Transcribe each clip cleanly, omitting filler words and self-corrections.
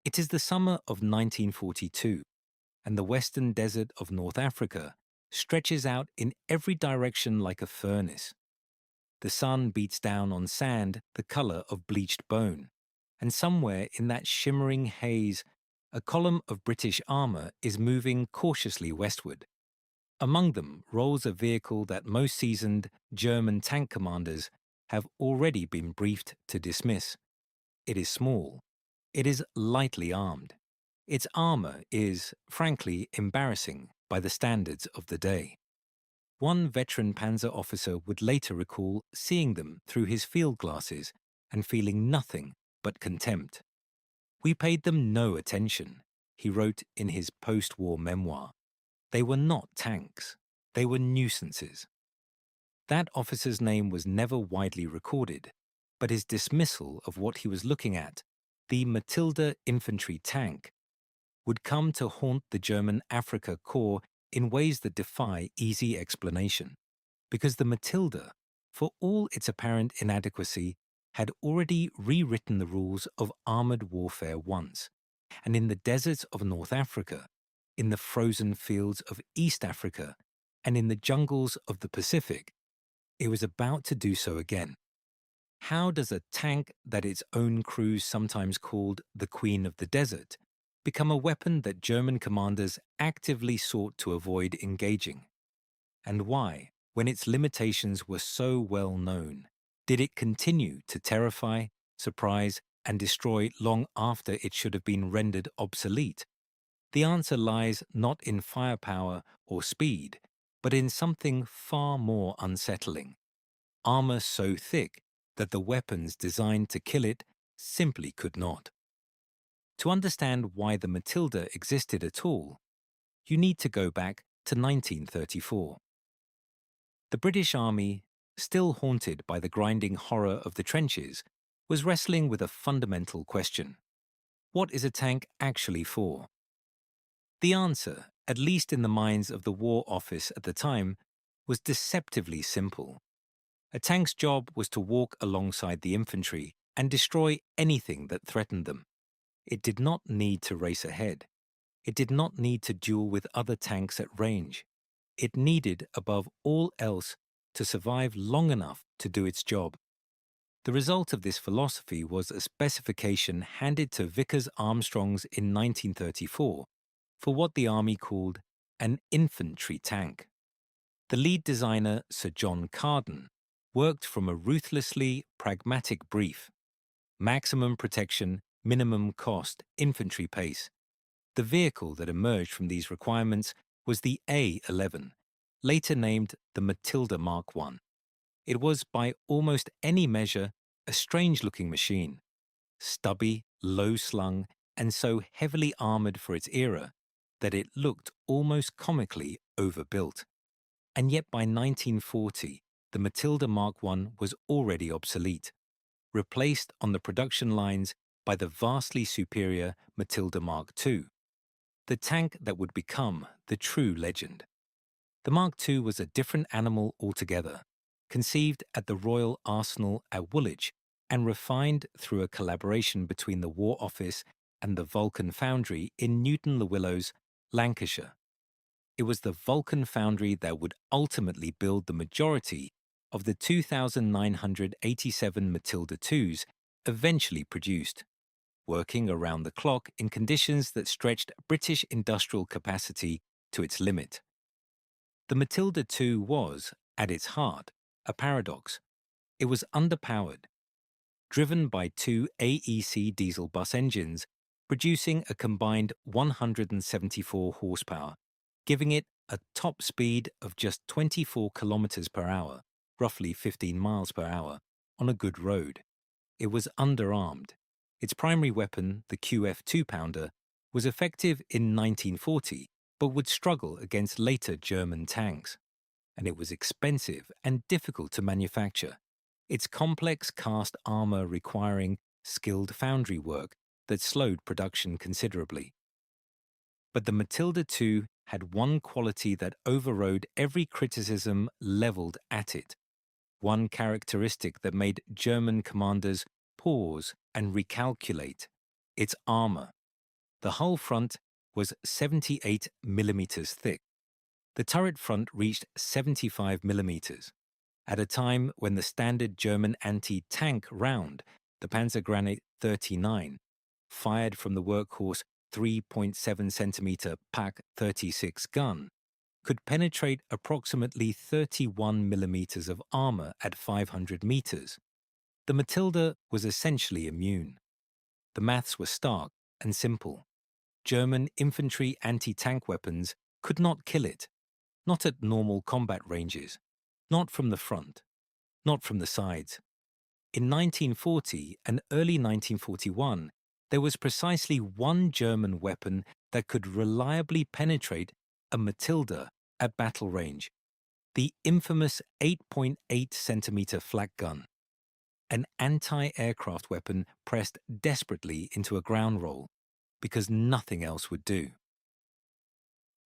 It is the summer of 1942, and the western desert of North Africa stretches out in every direction like a furnace. The sun beats down on sand the color of bleached bone, and somewhere in that shimmering haze, a column of British armour is moving cautiously westward. Among them rolls a vehicle that most seasoned German tank commanders have already been briefed to dismiss. It is small. It is lightly armed. Its armour is, frankly, embarrassing by the standards of the day. One veteran panzer officer would later recall seeing them through his field glasses and feeling nothing but contempt. "We paid them no attention," he wrote in his post-war memoir. "They were not tanks. They were nuisances." That officer's name was never widely recorded, but his dismissal of what he was looking at, the Matilda infantry tank, would come to haunt the German Afrika Korps in ways that defy easy explanation. Because the Matilda, for all its apparent inadequacy, had already rewritten the rules of armoured warfare once, and in the deserts of North Africa, in the frozen fields of East Africa, and in the jungles of the Pacific, it was about to do so again. How does a tank that its own crews sometimes called the Queen of the Desert become a weapon that German commanders actively sought to avoid engaging? And why, when its limitations were so well known, did it continue to terrify, surprise, and destroy long after it should have been rendered obsolete? The answer lies not in firepower or speed, but in something far more unsettling: armour so thick that the weapons designed to kill it simply could not. To understand why the Matilda existed at all, you need to go back to 1934. The British Army, still haunted by the grinding horror of the trenches, was wrestling with a fundamental question: what is a tank actually for? The answer, at least in the minds of the War Office at the time, was deceptively simple. A tank's job was to walk alongside the infantry and destroy anything that threatened them. It did not need to race ahead. It did not need to duel with other tanks at range. It needed, above all else, to survive long enough to do its job. The result of this philosophy was a specification handed to Vickers Armstrongs in 1934 for what the Army called an infantry tank. The lead designer, Sir John Carden, worked from a ruthlessly pragmatic brief: maximum protection, minimum cost, infantry pace. The vehicle that emerged from these requirements was the A-11, later named the Matilda Mark I. It was, by almost any measure, a strange-looking machine, stubby, low-slung, and so heavily armoured for its era that it looked almost comically overbuilt. And yet by 1940, the Matilda Mark I was already obsolete, replaced on the production lines by the vastly superior Matilda Mark II, the tank that would become the true legend. The Mark II was a different animal altogether, conceived at the Royal Arsenal at Woolwich and refined through a collaboration between the War Office and the Vulcan Foundry in Newton-le-Willows, Lancashire. It was the Vulcan Foundry that would ultimately build the majority of the 2,987 Matilda IIs eventually produced, working around the clock in conditions that stretched British industrial capacity to its limit. The Matilda II was, at its heart, a paradox. It was underpowered, driven by two AEC diesel bus engines producing a combined 174 horsepower, giving it a top speed of just 24 kilometers per hour, roughly 15 miles per hour, on a good road. It was underarmed. Its primary weapon, the QF 2-pounder, was effective in 1940, but would struggle against later German tanks. And it was expensive and difficult to manufacture, its complex cast armour requiring skilled foundry work that slowed production considerably. But the Matilda II had one quality that overrode every criticism levelled at it, one characteristic that made German commanders pause and recalculate: its armour. The hull front was 78 millimeters thick. The turret front reached 75 millimeters. At a time when the standard German anti-tank round, the Panzergranate 39, fired from the workhorse 3.7 centimeter Pak 36 gun, could penetrate approximately 31 millimeters of armor at 500 meters. The Matilda was essentially immune. The maths were stark and simple. German infantry anti-tank weapons could not kill it, not at normal combat ranges, not from the front, not from the sides. In 1940 and early 1941, there was precisely one German weapon that could reliably penetrate a Matilda at battle range: the infamous 8.8 centimeter flak gun, an anti-aircraft weapon pressed desperately into a ground roll because nothing else would do.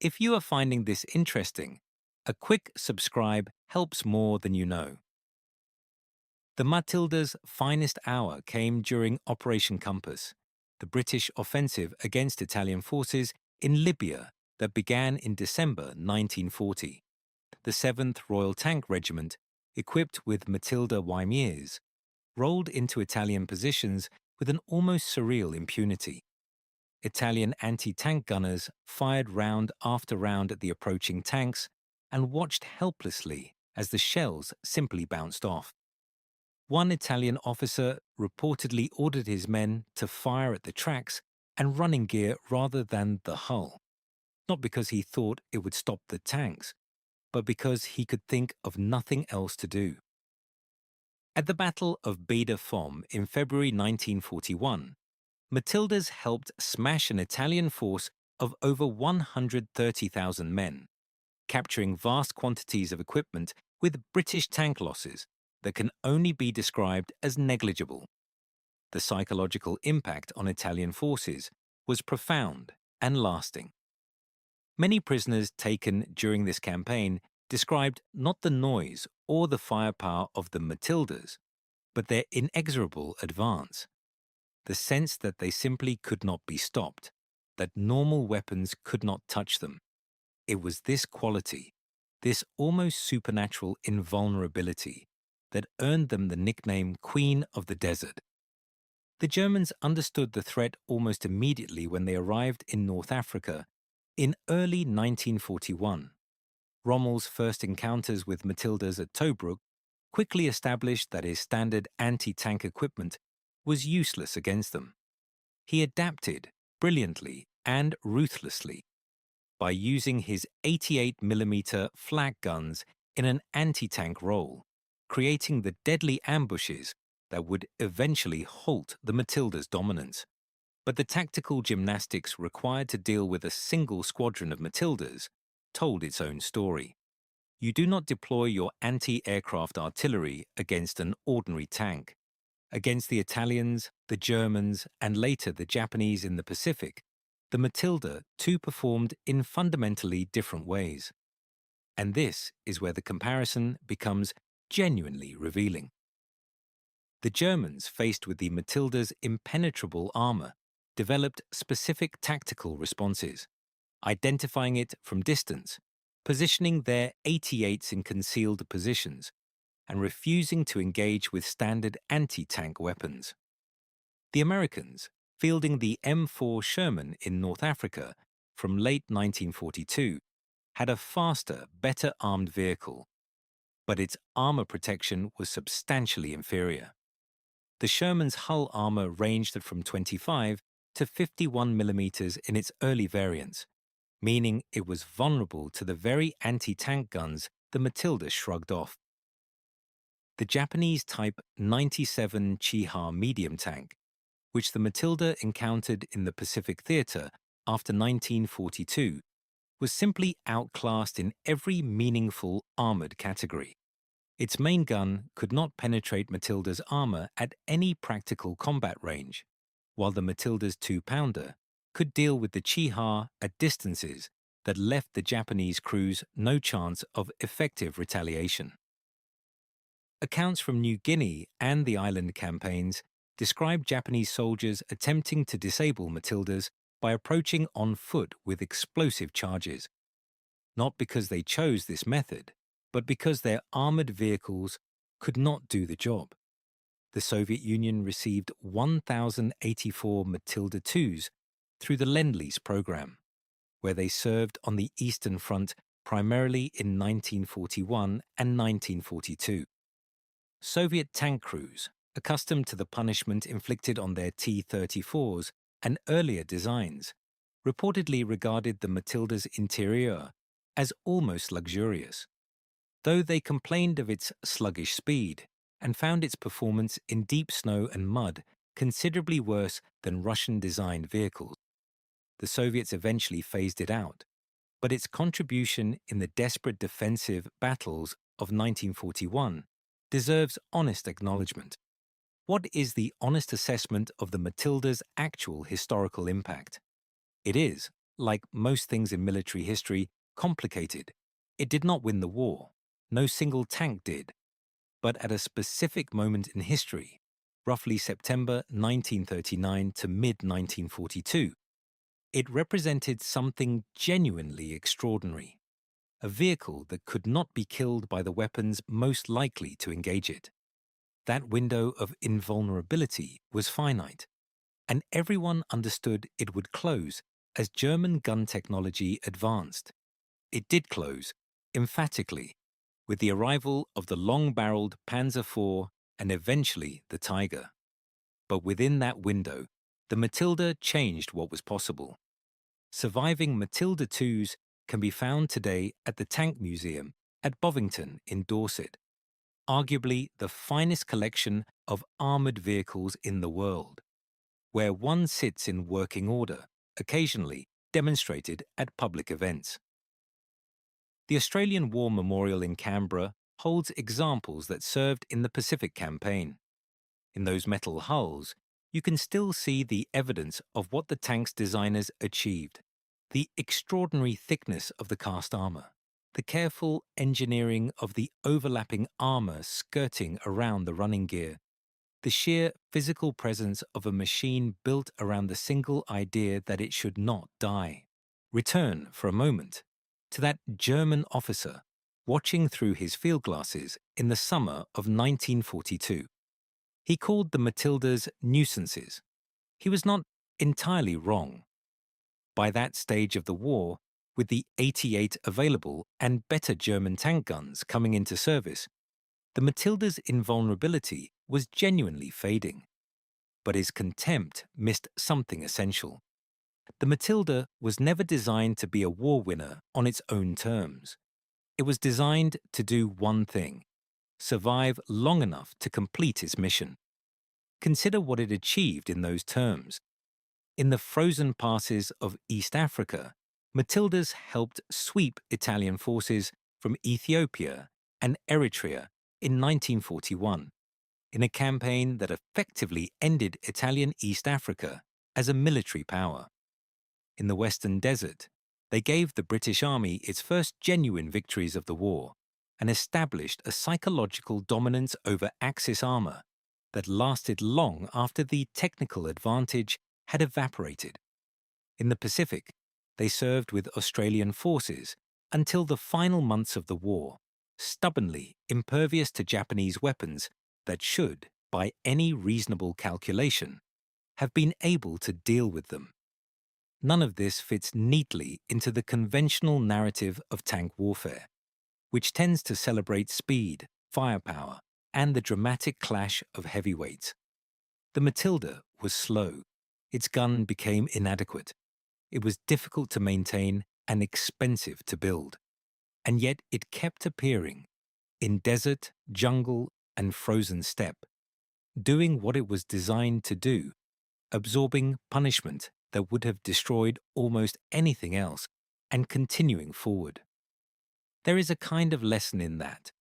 If you are finding this interesting, a quick subscribe helps more than you know. The Matilda's finest hour came during Operation Compass, the British offensive against Italian forces in Libya that began in December 1940. The 7th Royal Tank Regiment, equipped with Matilda Wymeers, rolled into Italian positions with an almost surreal impunity. Italian anti-tank gunners fired round after round at the approaching tanks and watched helplessly as the shells simply bounced off. One Italian officer reportedly ordered his men to fire at the tracks and running gear rather than the hull, not because he thought it would stop the tanks, but because he could think of nothing else to do. At the Battle of Baie de Somme in February 1941, Matildas helped smash an Italian force of over 130,000 men, capturing vast quantities of equipment with British tank losses that can only be described as negligible. The psychological impact on Italian forces was profound and lasting. Many prisoners taken during this campaign described not the noise or the firepower of the Matildas, but their inexorable advance. The sense that they simply could not be stopped, that normal weapons could not touch them. It was this quality, this almost supernatural invulnerability, that earned them the nickname Queen of the Desert. The Germans understood the threat almost immediately when they arrived in North Africa in early 1941. Rommel's first encounters with Matildas at Tobruk quickly established that his standard anti-tank equipment was useless against them. He adapted brilliantly and ruthlessly by using his 88mm flak guns in an anti-tank role, creating the deadly ambushes that would eventually halt the Matilda's dominance. But the tactical gymnastics required to deal with a single squadron of Matildas told its own story. You do not deploy your anti-aircraft artillery against an ordinary tank. Against the Italians, the Germans, and later the Japanese in the Pacific, the Matilda too performed in fundamentally different ways. And this is where the comparison becomes genuinely revealing. The Germans, faced with the Matilda's impenetrable armor, developed specific tactical responses, identifying it from distance, positioning their 88s in concealed positions, and refusing to engage with standard anti-tank weapons. The Americans, fielding the M4 Sherman in North Africa from late 1942, had a faster, better armed vehicle, but its armor protection was substantially inferior. The Sherman's hull armor ranged from 25 to 51 millimeters in its early variants, meaning it was vulnerable to the very anti-tank guns the Matilda shrugged off. The Japanese Type 97 Chiha medium tank, which the Matilda encountered in the Pacific Theater after 1942, was simply outclassed in every meaningful armored category. Its main gun could not penetrate Matilda's armor at any practical combat range, while the Matilda's 2-pounder could deal with the Chiha at distances that left the Japanese crews no chance of effective retaliation. Accounts from New Guinea and the island campaigns describe Japanese soldiers attempting to disable Matildas by approaching on foot with explosive charges, not because they chose this method, but because their armoured vehicles could not do the job. The Soviet Union received 1,084 Matilda IIs through the Lend-Lease program, where they served on the Eastern Front primarily in 1941 and 1942. Soviet tank crews, accustomed to the punishment inflicted on their T-34s and earlier designs, reportedly regarded the Matilda's interior as almost luxurious, though they complained of its sluggish speed and found its performance in deep snow and mud considerably worse than Russian-designed vehicles. The Soviets eventually phased it out, but its contribution in the desperate defensive battles of 1941 deserves honest acknowledgement. What is the honest assessment of the Matilda's actual historical impact? It is, like most things in military history, complicated. It did not win the war. No single tank did. But at a specific moment in history, roughly September 1939 to mid-1942, it represented something genuinely extraordinary, a vehicle that could not be killed by the weapons most likely to engage it. That window of invulnerability was finite, and everyone understood it would close as German gun technology advanced. It did close, emphatically, with the arrival of the long-barreled Panzer IV and eventually the Tiger. But within that window, the Matilda changed what was possible. Surviving Matilda IIs can be found today at the Tank Museum at Bovington in Dorset, arguably the finest collection of armoured vehicles in the world, where one sits in working order, occasionally demonstrated at public events. The Australian War Memorial in Canberra holds examples that served in the Pacific Campaign. In those metal hulls, you can still see the evidence of what the tank's designers achieved: the extraordinary thickness of the cast armour, the careful engineering of the overlapping armour skirting around the running gear, the sheer physical presence of a machine built around the single idea that it should not die. Return, for a moment, to that German officer watching through his field glasses in the summer of 1942. He called the Matildas nuisances. He was not entirely wrong. By that stage of the war, with the 88 available and better German tank guns coming into service, the Matilda's invulnerability was genuinely fading. But his contempt missed something essential. The Matilda was never designed to be a war winner on its own terms. It was designed to do one thing: survive long enough to complete its mission. Consider what it achieved in those terms. In the frozen passes of East Africa, Matildas helped sweep Italian forces from Ethiopia and Eritrea in 1941, in a campaign that effectively ended Italian East Africa as a military power. In the Western Desert, they gave the British Army its first genuine victories of the war and established a psychological dominance over Axis armour that lasted long after the technical advantage had evaporated. In the Pacific, they served with Australian forces until the final months of the war, stubbornly impervious to Japanese weapons that should, by any reasonable calculation, have been able to deal with them. None of this fits neatly into the conventional narrative of tank warfare, which tends to celebrate speed, firepower, and the dramatic clash of heavyweights. The Matilda was slow. Its gun became inadequate. It was difficult to maintain and expensive to build. And yet it kept appearing in desert, jungle, and frozen steppe, doing what it was designed to do, absorbing punishment that would have destroyed almost anything else, and continuing forward. There is a kind of lesson in that,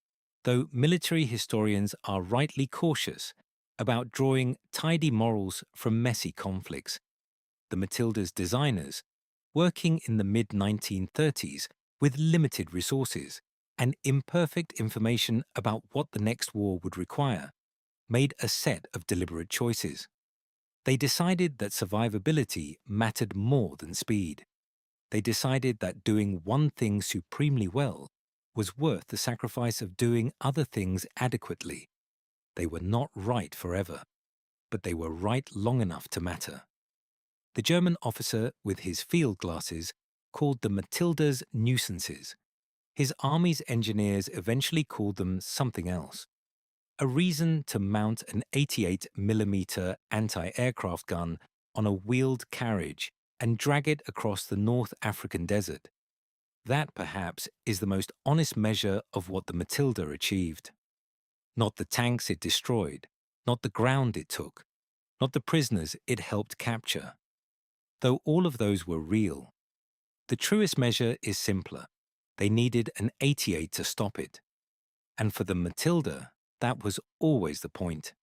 though military historians are rightly cautious about drawing tidy morals from messy conflicts. The Matilda's designers, working in the mid-1930s with limited resources and imperfect information about what the next war would require, made a set of deliberate choices. They decided that survivability mattered more than speed. They decided that doing one thing supremely well was worth the sacrifice of doing other things adequately. They were not right forever, but they were right long enough to matter. The German officer with his field glasses called the Matildas nuisances. His army's engineers eventually called them something else. A reason to mount an 88mm anti-aircraft gun on a wheeled carriage and drag it across the North African desert. That, perhaps, is the most honest measure of what the Matilda achieved. Not the tanks it destroyed, not the ground it took, not the prisoners it helped capture. Though all of those were real, the truest measure is simpler. They needed an 88 to stop it. And for the Matilda, that was always the point.